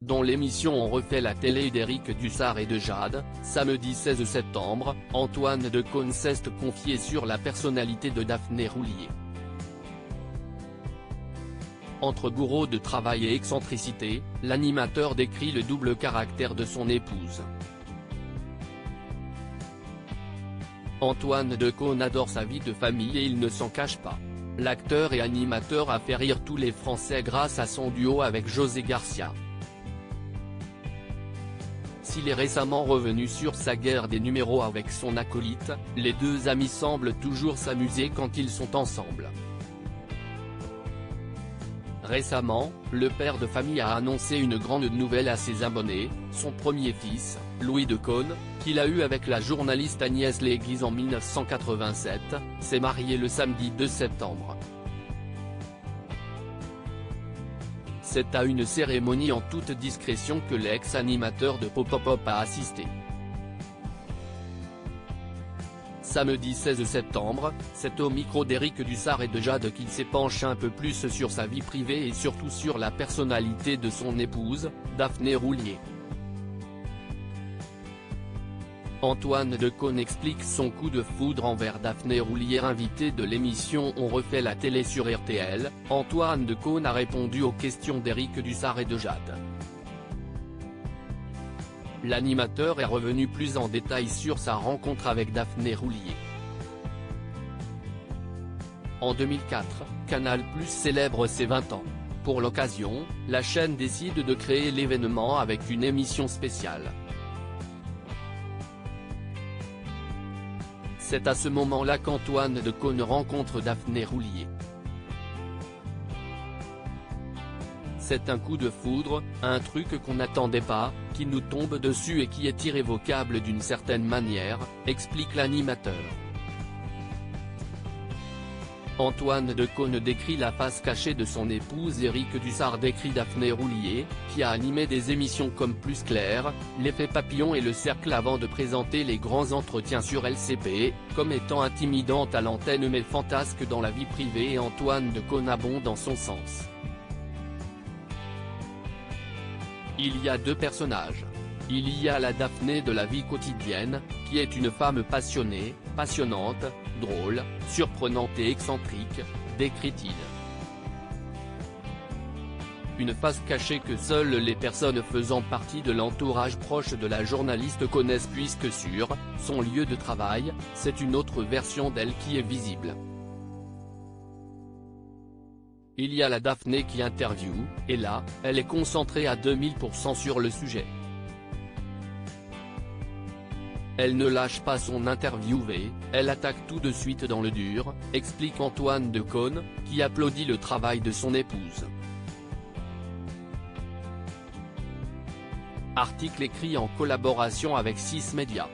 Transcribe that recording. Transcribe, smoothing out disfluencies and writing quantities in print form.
Dans l'émission On refait la télé d'Éric Dussart et de Jade, samedi 16 septembre, Antoine Decaune s'est confié sur la personnalité de Daphné Roulier. Entre bourreau de travail et excentricité, l'animateur décrit le double caractère de son épouse. Antoine Decaune adore sa vie de famille et il ne s'en cache pas. L'acteur et animateur a fait rire tous les Français grâce à son duo avec José Garcia. S'il est récemment revenu sur sa guerre des numéros avec son acolyte, les deux amis semblent toujours s'amuser quand ils sont ensemble. Récemment, le père de famille a annoncé une grande nouvelle à ses abonnés, son premier fils, Louis Decaune, qu'il a eu avec la journaliste Agnès Léguise en 1987, s'est marié le samedi 2 septembre. C'est à une cérémonie en toute discrétion que l'ex-animateur de Pop a assisté. Samedi 16 septembre, c'est au micro d'Éric Dussart et de Jade qu'il s'est penché un peu plus sur sa vie privée et surtout sur la personnalité de son épouse, Daphné Roulier. Antoine Decaune explique son coup de foudre envers Daphné Roulier. Invité de l'émission On refait la télé sur RTL, Antoine Decaune a répondu aux questions d'Éric Dussart et de Jade. L'animateur est revenu plus en détail sur sa rencontre avec Daphné Roulier. En 2004, Canal+ célèbre ses 20 ans. Pour l'occasion, la chaîne décide de créer l'événement avec une émission spéciale. C'est à ce moment-là qu'Antoine Decaune rencontre Daphné Roulier. C'est un coup de foudre, un truc qu'on n'attendait pas, qui nous tombe dessus et qui est irrévocable d'une certaine manière, explique l'animateur. Antoine Decaune décrit la face cachée de son épouse. Éric Dussart décrit Daphné Roulier, qui a animé des émissions comme Plus Clair, L'Effet Papillon et Le Cercle avant de présenter les grands entretiens sur LCP, comme étant intimidante à l'antenne mais fantasque dans la vie privée, et Antoine Decaune abonde dans son sens. Il y a deux personnages. Il y a la Daphné de la vie quotidienne, qui est une femme passionnée, passionnante, drôle, surprenante et excentrique, décrit-il. Une face cachée que seules les personnes faisant partie de l'entourage proche de la journaliste connaissent puisque sur son lieu de travail, c'est une autre version d'elle qui est visible. Il y a la Daphné qui interviewe, et là, elle est concentrée à 2000% sur le sujet. Elle ne lâche pas son interviewé, elle attaque tout de suite dans le dur, explique Antoine Decaune, qui applaudit le travail de son épouse. Article écrit en collaboration avec 6 Médias.